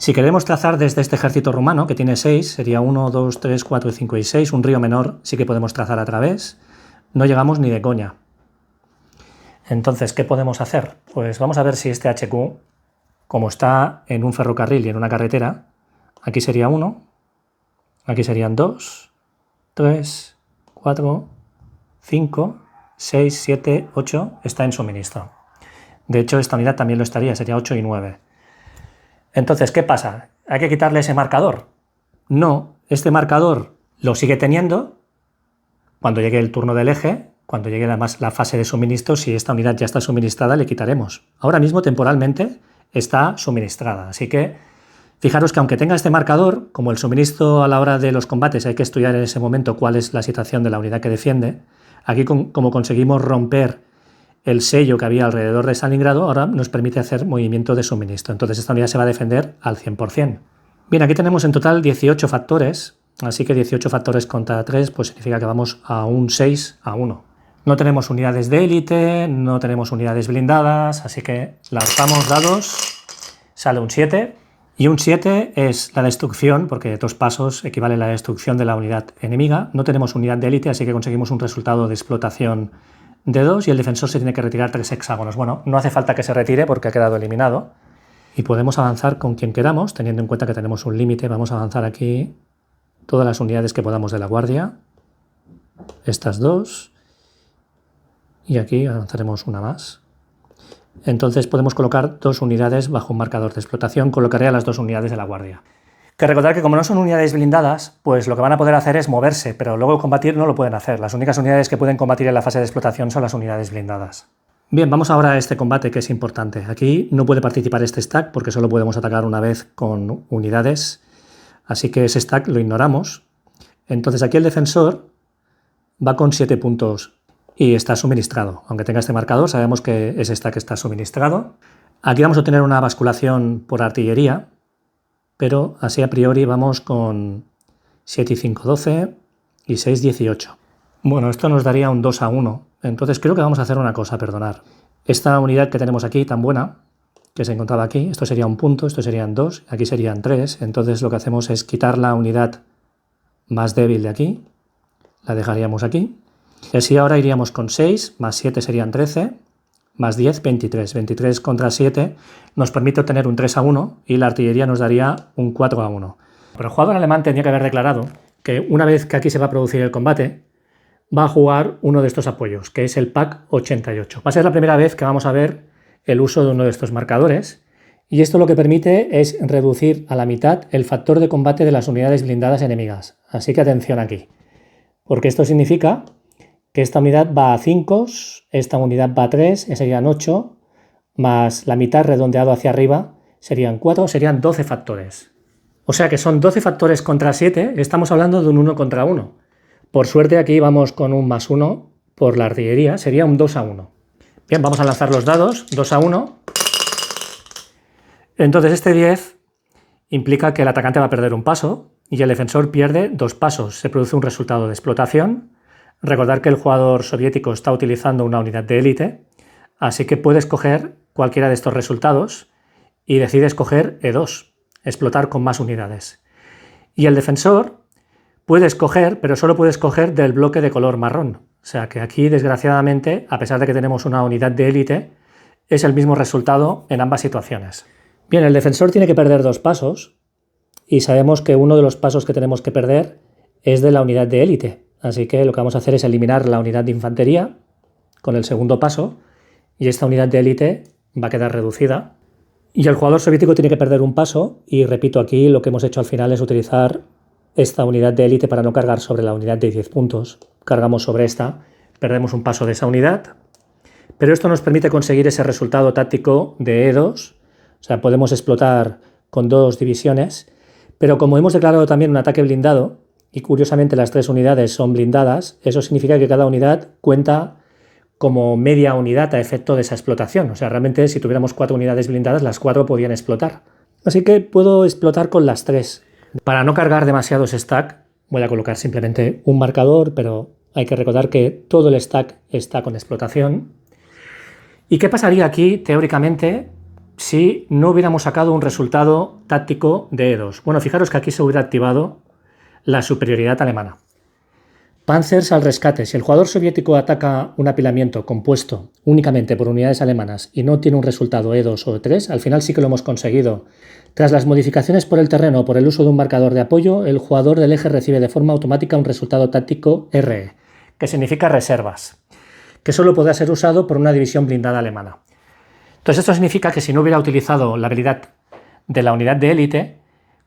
Si queremos trazar desde este ejército rumano, que tiene 6, sería 1, 2, 3, 4, 5 y 6, un río menor sí que podemos trazar a través, no llegamos ni de coña. Entonces, ¿qué podemos hacer? Pues vamos a ver si este HQ, como está en un ferrocarril y en una carretera, aquí sería 1, aquí serían 2, 3, 4, 5, 6, 7, 8, está en suministro. De hecho, esta unidad también lo estaría, sería 8 y 9. Entonces, ¿qué pasa? ¿Hay que quitarle ese marcador? No, este marcador lo sigue teniendo cuando llegue el turno del eje. Cuando llegue la fase de suministro, si esta unidad ya está suministrada, le quitaremos. Ahora mismo, temporalmente, está suministrada. Así que, fijaros que aunque tenga este marcador, como el suministro a la hora de los combates hay que estudiar en ese momento cuál es la situación de la unidad que defiende, aquí como conseguimos romper el sello que había alrededor de Stalingrado, ahora nos permite hacer movimiento de suministro. Entonces esta unidad se va a defender al 100%. Bien, aquí tenemos en total 18 factores, así que 18 factores contra 3 pues significa que vamos a un 6-1. No tenemos unidades de élite, no tenemos unidades blindadas, así que lanzamos dados, sale un 7, y un 7 es la destrucción, porque 2 pasos equivale a la destrucción de la unidad enemiga. No tenemos unidad de élite, así que conseguimos un resultado de explotación de 2 y el defensor se tiene que retirar 3 hexágonos. Bueno, no hace falta que se retire porque ha quedado eliminado. Y podemos avanzar con quien queramos, teniendo en cuenta que tenemos un límite. Vamos a avanzar aquí todas las unidades que podamos de la guardia. Estas 2. Y aquí avanzaremos una más. Entonces podemos colocar 2 unidades bajo un marcador de explotación. Colocaré a las 2 unidades de la guardia. Que recordar que como no son unidades blindadas, pues lo que van a poder hacer es moverse, pero luego combatir no lo pueden hacer. Las únicas unidades que pueden combatir en la fase de explotación son las unidades blindadas. Bien, vamos ahora a este combate que es importante. Aquí no puede participar este stack porque solo podemos atacar una vez con unidades, así que ese stack lo ignoramos. Entonces aquí el defensor va con 7 puntos y está suministrado. Aunque tenga este marcador, sabemos que ese stack está suministrado. Aquí vamos a tener una basculación por artillería, pero así a priori vamos con 7 y 5, 12 y 6, 18. Bueno, esto nos daría un 2-1. Entonces creo que vamos a hacer una cosa, perdonar. Esta unidad que tenemos aquí, tan buena, que se encontraba aquí, esto sería un punto, esto serían 2, aquí serían 3. Entonces lo que hacemos es quitar la unidad más débil de aquí, la dejaríamos aquí. Y así ahora iríamos con 6, más 7 serían 13, más 10, 23. 23 contra 7 nos permite obtener un 3-1 y la artillería nos daría un 4-1. Pero el jugador alemán tendría que haber declarado que una vez que aquí se va a producir el combate, va a jugar uno de estos apoyos, que es el PaK 88. Va a ser la primera vez que vamos a ver el uso de uno de estos marcadores y esto lo que permite es reducir a la mitad el factor de combate de las unidades blindadas enemigas. Así que atención aquí, porque esto significa que esta unidad va a 5, esta unidad va a 3, serían 8, más la mitad redondeado hacia arriba serían 4, serían 12 factores. O sea que son 12 factores contra 7, estamos hablando de un 1 contra 1. Por suerte aquí vamos con un +1 por la artillería, sería un 2-1. Bien, vamos a lanzar los dados, 2-1. Entonces este 10 implica que el atacante va a perder un paso y el defensor pierde 2 pasos. Se produce un resultado de explotación. Recordar que el jugador soviético está utilizando una unidad de élite, así que puede escoger cualquiera de estos resultados y decide escoger E2, explotar con más unidades. Y el defensor puede escoger, pero solo puede escoger del bloque de color marrón. O sea que aquí, desgraciadamente, a pesar de que tenemos una unidad de élite, es el mismo resultado en ambas situaciones. Bien, el defensor tiene que perder 2 pasos y sabemos que uno de los pasos que tenemos que perder es de la unidad de élite. Así que lo que vamos a hacer es eliminar la unidad de infantería con el segundo paso y esta unidad de élite va a quedar reducida. Y el jugador soviético tiene que perder un paso y repito, aquí lo que hemos hecho al final es utilizar esta unidad de élite para no cargar sobre la unidad de 10 puntos. Cargamos sobre esta, perdemos un paso de esa unidad, pero esto nos permite conseguir ese resultado táctico de E2, o sea, podemos explotar con 2 divisiones, pero como hemos declarado también un ataque blindado, y curiosamente las 3 unidades son blindadas, eso significa que cada unidad cuenta como media unidad a efecto de esa explotación. O sea, realmente si tuviéramos 4 unidades blindadas, las 4 podían explotar. Así que puedo explotar con las 3. Para no cargar demasiados stack, voy a colocar simplemente un marcador, pero hay que recordar que todo el stack está con explotación. ¿Y qué pasaría aquí, teóricamente, si no hubiéramos sacado un resultado táctico de E2. Bueno, fijaros que aquí se hubiera activado la superioridad alemana. Panzers al rescate. Si el jugador soviético ataca un apilamiento compuesto únicamente por unidades alemanas y no tiene un resultado E2 o E3, al final sí que lo hemos conseguido. Tras las modificaciones por el terreno o por el uso de un marcador de apoyo, el jugador del eje recibe de forma automática un resultado táctico RE, que significa reservas, que solo podrá ser usado por una división blindada alemana. Entonces esto significa que si no hubiera utilizado la habilidad de la unidad de élite,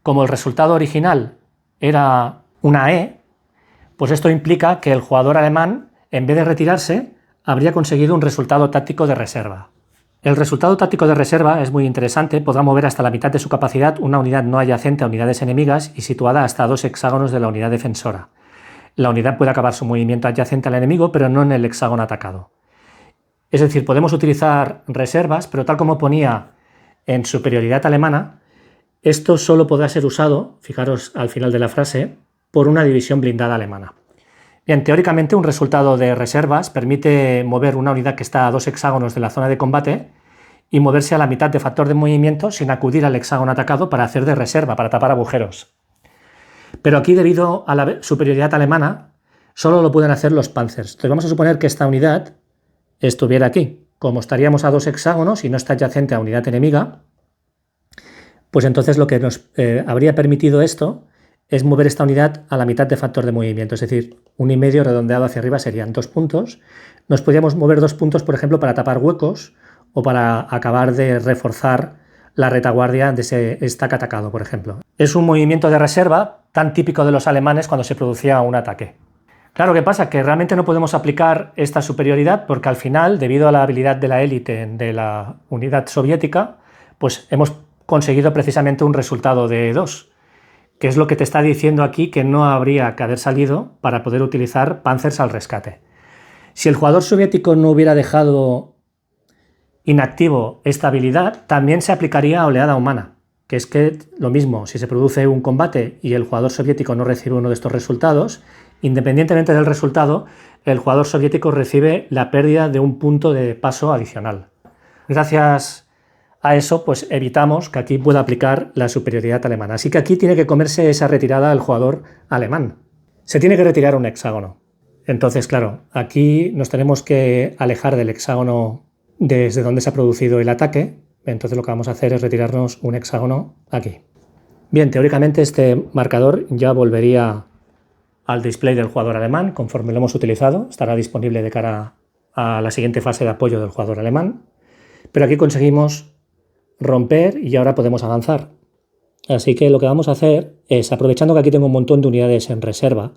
como el resultado original era una E, pues esto implica que el jugador alemán, en vez de retirarse, habría conseguido un resultado táctico de reserva. El resultado táctico de reserva es muy interesante, podrá mover hasta la mitad de su capacidad una unidad no adyacente a unidades enemigas y situada hasta 2 hexágonos de la unidad defensora. La unidad puede acabar su movimiento adyacente al enemigo, pero no en el hexágono atacado. Es decir, podemos utilizar reservas, pero tal como ponía en superioridad alemana, esto solo podrá ser usado, fijaros al final de la frase, por una división blindada alemana. Bien, teóricamente un resultado de reservas permite mover una unidad que está a 2 hexágonos de la zona de combate y moverse a la mitad de factor de movimiento sin acudir al hexágono atacado para hacer de reserva, para tapar agujeros. Pero aquí, debido a la superioridad alemana, solo lo pueden hacer los Panzers. Entonces vamos a suponer que esta unidad estuviera aquí. Como estaríamos a 2 hexágonos y no está adyacente a unidad enemiga, pues entonces lo que nos habría permitido esto es mover esta unidad a la mitad de factor de movimiento, es decir, 1,5 redondeado hacia arriba serían 2 puntos. Nos podríamos mover 2 puntos, por ejemplo, para tapar huecos o para acabar de reforzar la retaguardia de ese stack atacado, por ejemplo. Es un movimiento de reserva tan típico de los alemanes cuando se producía un ataque. Claro, ¿qué pasa? Que realmente no podemos aplicar esta superioridad porque al final, debido a la habilidad de la élite de la unidad soviética, pues hemos conseguido precisamente un resultado de 2, que es lo que te está diciendo aquí que no habría que haber salido para poder utilizar Panzers al rescate. Si el jugador soviético no hubiera dejado inactivo esta habilidad, también se aplicaría a oleada humana, que es que lo mismo, si se produce un combate y el jugador soviético no recibe uno de estos resultados, independientemente del resultado, el jugador soviético recibe la pérdida de un punto de paso adicional. Gracias a eso, pues evitamos que aquí pueda aplicar la superioridad alemana. Así que aquí tiene que comerse esa retirada el jugador alemán. Se tiene que retirar un hexágono. Entonces, claro, aquí nos tenemos que alejar del hexágono desde donde se ha producido el ataque. Entonces lo que vamos a hacer es retirarnos un hexágono aquí. Bien, teóricamente este marcador ya volvería al display del jugador alemán conforme lo hemos utilizado. Estará disponible de cara a la siguiente fase de apoyo del jugador alemán. Pero aquí conseguimos romper y ahora podemos avanzar. Así que lo que vamos a hacer es, aprovechando que aquí tengo un montón de unidades en reserva,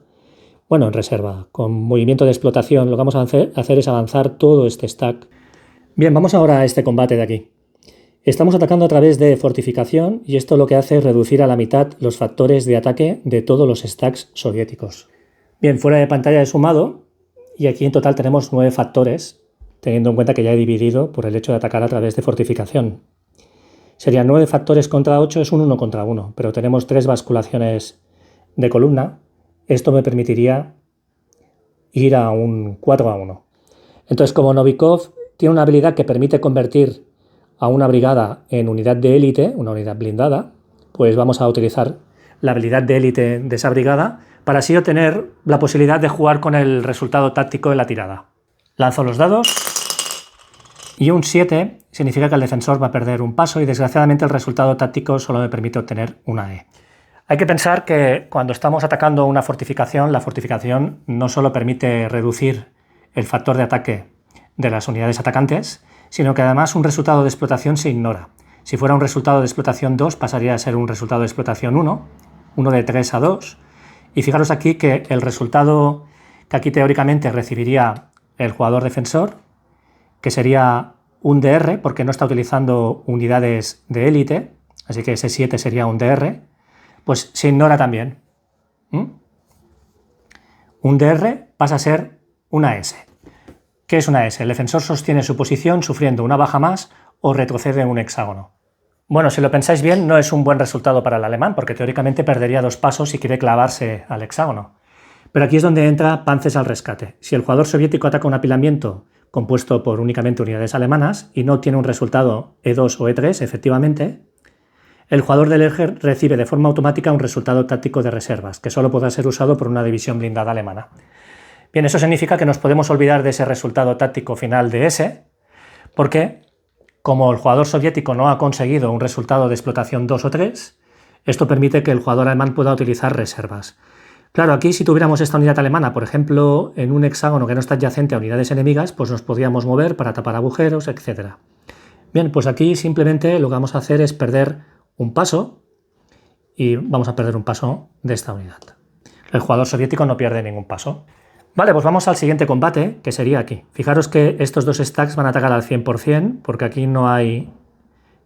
con movimiento de explotación, lo que vamos a hacer es avanzar todo este stack. Bien, vamos ahora a este combate de aquí. Estamos atacando a través de fortificación y esto lo que hace es reducir a la mitad los factores de ataque de todos los stacks soviéticos. Bien, fuera de pantalla he sumado y aquí en total tenemos 9 factores, teniendo en cuenta que ya he dividido por el hecho de atacar a través de fortificación. Serían 9 factores contra 8, es un 1 contra 1, pero tenemos 3 basculaciones de columna. Esto me permitiría ir a un 4 a 1. Entonces, como Novikov tiene una habilidad que permite convertir a una brigada en unidad de élite, una unidad blindada, pues vamos a utilizar la habilidad de élite de esa brigada para así obtener la posibilidad de jugar con el resultado táctico de la tirada. Lanzo los dados y un 7 significa que el defensor va a perder un paso y desgraciadamente el resultado táctico solo me permite obtener una E. Hay que pensar que cuando estamos atacando una fortificación, la fortificación no solo permite reducir el factor de ataque de las unidades atacantes, sino que además un resultado de explotación se ignora. Si fuera un resultado de explotación 2 pasaría a ser un resultado de explotación 1 de 3 a 2, y fijaros aquí que el resultado que aquí teóricamente recibiría el jugador defensor, que sería un DR, porque no está utilizando unidades de élite, así que ese 7 sería un DR, pues se ignora también. Un DR pasa a ser una S. ¿Qué es una S? El defensor sostiene su posición sufriendo una baja más o retrocede un hexágono. Bueno, si lo pensáis bien, no es un buen resultado para el alemán, porque teóricamente perdería 2 pasos si quiere clavarse al hexágono. Pero aquí es donde entra Panzers al rescate. Si el jugador soviético ataca un apilamiento compuesto por únicamente unidades alemanas y no tiene un resultado E2 o E3, efectivamente, el jugador del eje recibe de forma automática un resultado táctico de reservas, que solo podrá ser usado por una división blindada alemana. Bien, eso significa que nos podemos olvidar de ese resultado táctico final de S, porque como el jugador soviético no ha conseguido un resultado de explotación 2 o 3, esto permite que el jugador alemán pueda utilizar reservas. Claro, aquí si tuviéramos esta unidad alemana, por ejemplo, en un hexágono que no está adyacente a unidades enemigas, pues nos podríamos mover para tapar agujeros, etc. Bien, pues aquí simplemente lo que vamos a hacer es perder un paso y vamos a perder un paso de esta unidad. El jugador soviético no pierde ningún paso. Vale, pues vamos al siguiente combate, que sería aquí. Fijaros que estos dos stacks van a atacar al 100%, porque aquí no hay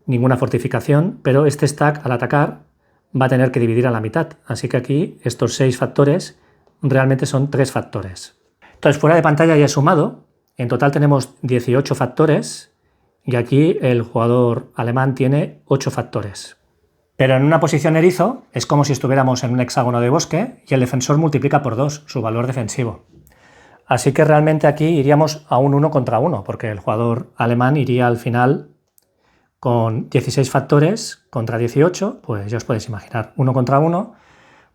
ninguna fortificación, pero este stack al atacar va a tener que dividir a la mitad. Así que aquí estos 6 factores realmente son 3 factores. Entonces, fuera de pantalla ya he sumado. En total tenemos 18 factores y aquí el jugador alemán tiene 8 factores. Pero en una posición erizo es como si estuviéramos en un hexágono de bosque y el defensor multiplica por 2 su valor defensivo. Así que realmente aquí iríamos a un 1 contra 1, porque el jugador alemán iría al final con 16 factores contra 18, pues ya os podéis imaginar, 1 contra 1.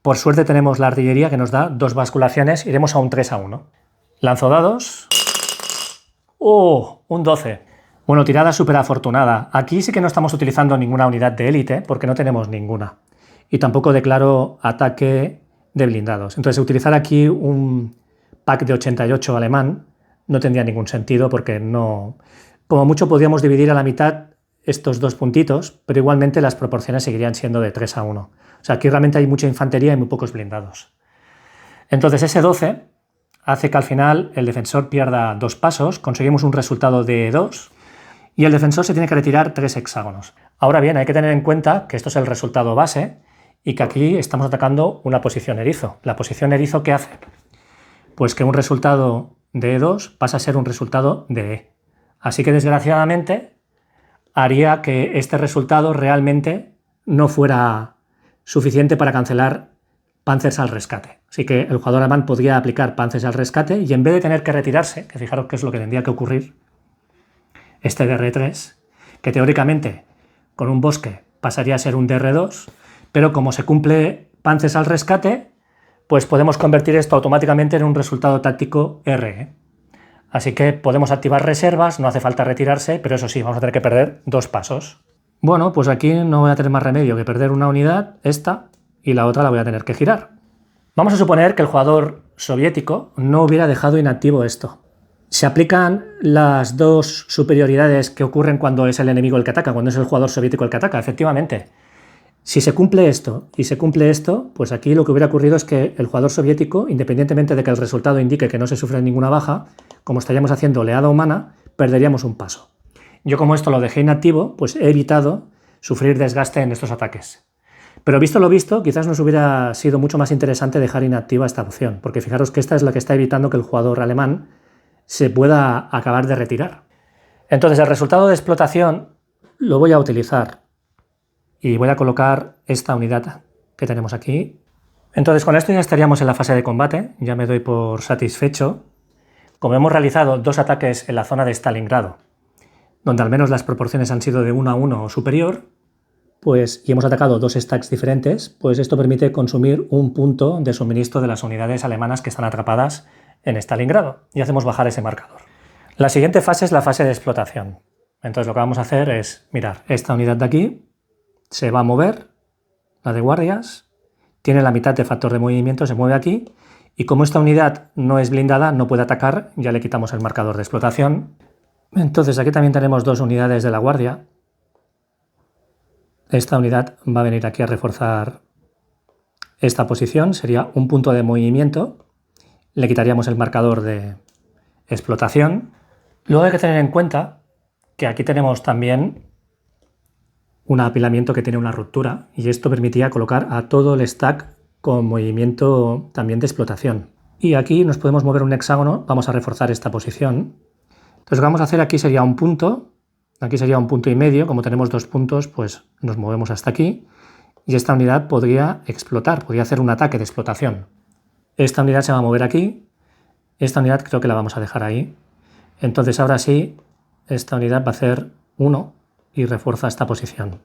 Por suerte tenemos la artillería que nos da 2 basculaciones, iremos a un 3 a 1. Lanzo dados. ¡Oh! Un 12. Bueno, tirada súper afortunada. Aquí sí que no estamos utilizando ninguna unidad de élite, porque no tenemos ninguna. Y tampoco declaro ataque de blindados. Entonces, utilizar aquí un pack de 88 alemán no tendría ningún sentido, porque no... Como mucho podríamos dividir a la mitad estos 2 puntitos, pero igualmente las proporciones seguirían siendo de 3 a 1. O sea, aquí realmente hay mucha infantería y muy pocos blindados. Entonces ese 12 hace que al final el defensor pierda 2 pasos, conseguimos un resultado de 2 y el defensor se tiene que retirar 3 hexágonos. Ahora bien, hay que tener en cuenta que esto es el resultado base y que aquí estamos atacando una posición erizo. ¿La posición erizo qué hace? Pues que un resultado de E2 pasa a ser un resultado de E. Así que desgraciadamente haría que este resultado realmente no fuera suficiente para cancelar Panzers al rescate. Así que el jugador alemán podría aplicar Panzers al rescate y en vez de tener que retirarse, que fijaros qué es lo que tendría que ocurrir, este DR3, que teóricamente con un bosque pasaría a ser un DR2, pero como se cumple Panzers al rescate, pues podemos convertir esto automáticamente en un resultado táctico RE. Así que podemos activar reservas, no hace falta retirarse, pero eso sí, vamos a tener que perder 2 pasos. Bueno, pues aquí no voy a tener más remedio que perder una unidad, esta, y la otra la voy a tener que girar. Vamos a suponer que el jugador soviético no hubiera dejado inactivo esto. Se aplican las 2 superioridades que ocurren cuando es el enemigo el que ataca, cuando es el jugador soviético el que ataca, efectivamente. Si se cumple esto y se cumple esto, pues aquí lo que hubiera ocurrido es que el jugador soviético, independientemente de que el resultado indique que no se sufre ninguna baja, como estaríamos haciendo oleada humana, perderíamos un paso. Yo como esto lo dejé inactivo, pues he evitado sufrir desgaste en estos ataques. Pero visto lo visto, quizás nos hubiera sido mucho más interesante dejar inactiva esta opción, porque fijaros que esta es la que está evitando que el jugador alemán se pueda acabar de retirar. Entonces el resultado de explotación lo voy a utilizar y voy a colocar esta unidad que tenemos aquí. Entonces con esto ya estaríamos en la fase de combate, ya me doy por satisfecho. Como hemos realizado 2 ataques en la zona de Stalingrado, donde al menos las proporciones han sido de 1 a 1 o superior, pues, y hemos atacado 2 stacks diferentes, pues esto permite consumir un punto de suministro de las unidades alemanas que están atrapadas en Stalingrado y hacemos bajar ese marcador. La siguiente fase es la fase de explotación. Entonces lo que vamos a hacer es, mirar, esta unidad de aquí se va a mover, la de guardias, tiene la mitad de factor de movimiento, se mueve aquí, y como esta unidad no es blindada, no puede atacar, ya le quitamos el marcador de explotación. Entonces aquí también tenemos 2 unidades de la guardia. Esta unidad va a venir aquí a reforzar esta posición, sería un punto de movimiento, le quitaríamos el marcador de explotación. Luego hay que tener en cuenta que aquí tenemos también un apilamiento que tiene una ruptura y esto permitía colocar a todo el stack con movimiento también de explotación. Y aquí nos podemos mover un hexágono, vamos a reforzar esta posición. Entonces lo que vamos a hacer aquí sería un punto, aquí sería un punto y medio, como tenemos 2 puntos, pues nos movemos hasta aquí y esta unidad podría explotar, podría hacer un ataque de explotación. Esta unidad se va a mover aquí, esta unidad creo que la vamos a dejar ahí. Entonces ahora sí, esta unidad va a hacer 1 y refuerza esta posición.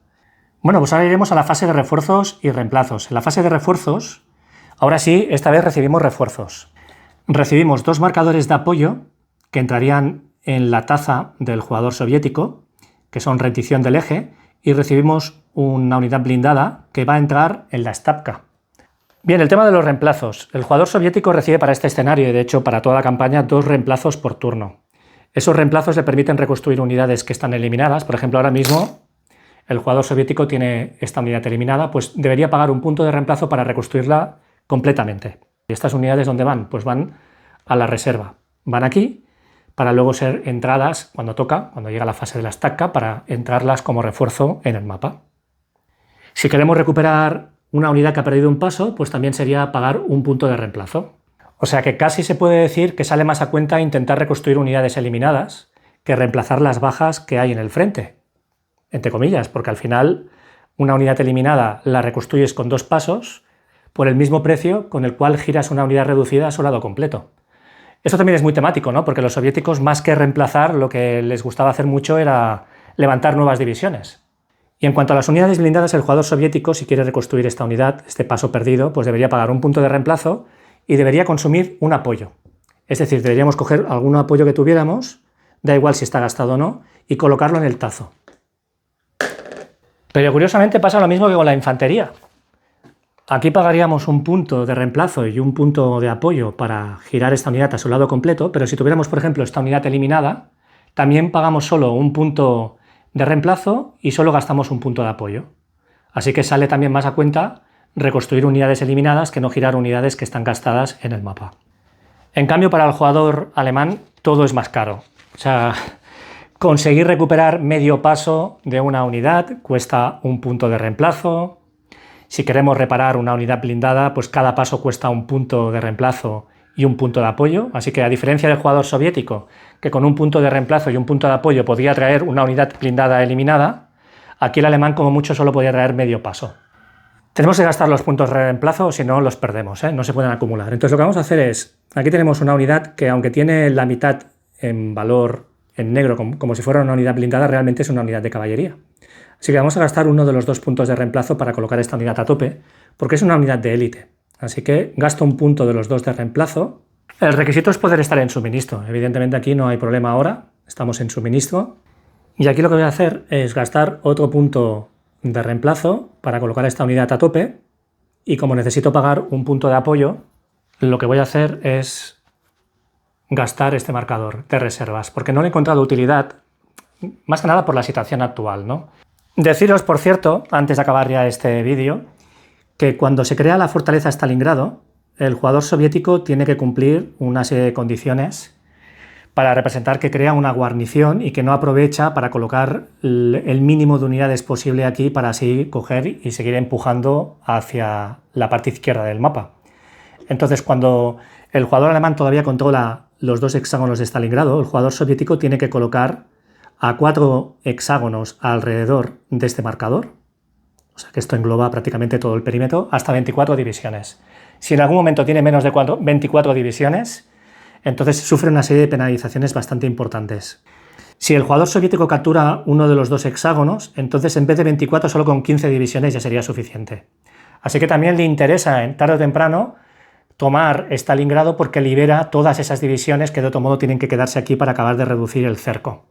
Bueno, pues ahora iremos a la fase de refuerzos y reemplazos. En la fase de refuerzos, ahora sí, esta vez recibimos refuerzos. Recibimos 2 marcadores de apoyo que entrarían en la taza del jugador soviético, que son rendición del eje, y recibimos una unidad blindada que va a entrar en la Stavka. Bien, el tema de los reemplazos. El jugador soviético recibe para este escenario, y de hecho para toda la campaña, 2 reemplazos por turno. Esos reemplazos le permiten reconstruir unidades que están eliminadas. Por ejemplo, ahora mismo el jugador soviético tiene esta unidad eliminada, pues debería pagar un punto de reemplazo para reconstruirla completamente. ¿Y estas unidades dónde van? Pues van a la reserva. Van aquí para luego ser entradas cuando toca, cuando llega la fase de la Stavka, para entrarlas como refuerzo en el mapa. Si queremos recuperar una unidad que ha perdido un paso, pues también sería pagar un punto de reemplazo. O sea que casi se puede decir que sale más a cuenta intentar reconstruir unidades eliminadas que reemplazar las bajas que hay en el frente. Entre comillas, porque al final una unidad eliminada la reconstruyes con 2 pasos por el mismo precio con el cual giras una unidad reducida a su lado completo. Esto también es muy temático, ¿no? Porque los soviéticos, más que reemplazar, lo que les gustaba hacer mucho era levantar nuevas divisiones. Y en cuanto a las unidades blindadas, el jugador soviético, si quiere reconstruir esta unidad, este paso perdido, pues debería pagar un punto de reemplazo y debería consumir un apoyo. Es decir, deberíamos coger algún apoyo que tuviéramos, da igual si está gastado o no, y colocarlo en el tazo. Pero curiosamente pasa lo mismo que con la infantería. Aquí pagaríamos un punto de reemplazo y un punto de apoyo para girar esta unidad a su lado completo, pero si tuviéramos, por ejemplo, esta unidad eliminada, también pagamos solo un punto de reemplazo y solo gastamos un punto de apoyo. Así que sale también más a cuenta reconstruir unidades eliminadas que no girar unidades que están gastadas en el mapa. En cambio, para el jugador alemán todo es más caro. O sea, conseguir recuperar medio paso de una unidad cuesta un punto de reemplazo. Si queremos reparar una unidad blindada, pues cada paso cuesta un punto de reemplazo y un punto de apoyo. Así que a diferencia del jugador soviético, que con un punto de reemplazo y un punto de apoyo podía traer una unidad blindada eliminada, aquí el alemán como mucho solo podía traer medio paso. Tenemos que gastar los puntos de reemplazo o si no los perdemos, no se pueden acumular. Entonces lo que vamos a hacer es, aquí tenemos una unidad que aunque tiene la mitad en valor en negro como si fuera una unidad blindada, realmente es una unidad de caballería. Así que vamos a gastar uno de los 2 puntos de reemplazo para colocar esta unidad a tope, porque es una unidad de élite. Así que gasto un punto de los 2 de reemplazo. El requisito es poder estar en suministro. Evidentemente aquí no hay problema ahora, estamos en suministro. Y aquí lo que voy a hacer es gastar otro punto de reemplazo para colocar esta unidad a tope. Y como necesito pagar un punto de apoyo, lo que voy a hacer es gastar este marcador de reservas, porque no le he encontrado utilidad, más que nada por la situación actual, ¿no? Deciros, por cierto, antes de acabar ya este vídeo, que cuando se crea la fortaleza Stalingrado, el jugador soviético tiene que cumplir una serie de condiciones para representar que crea una guarnición y que no aprovecha para colocar el mínimo de unidades posible aquí para así coger y seguir empujando hacia la parte izquierda del mapa. Entonces, cuando el jugador alemán todavía controla los 2 hexágonos de Stalingrado, el jugador soviético tiene que colocar a 4 hexágonos alrededor de este marcador, o sea que esto engloba prácticamente todo el perímetro, hasta 24 divisiones. Si en algún momento tiene menos de 24 divisiones, entonces sufre una serie de penalizaciones bastante importantes. Si el jugador soviético captura uno de los 2 hexágonos, entonces en vez de 24 solo con 15 divisiones ya sería suficiente. Así que también le interesa, tarde o temprano, tomar Stalingrado porque libera todas esas divisiones que de otro modo tienen que quedarse aquí para acabar de reducir el cerco.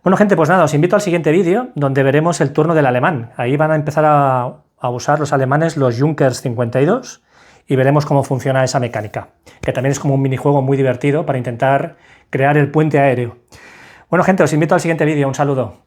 Bueno, gente, pues nada, os invito al siguiente vídeo donde veremos el turno del alemán. Ahí van a empezar a usar los alemanes los Junkers 52 y veremos cómo funciona esa mecánica, que también es como un minijuego muy divertido para intentar crear el puente aéreo. Bueno, gente, os invito al siguiente vídeo. Un saludo.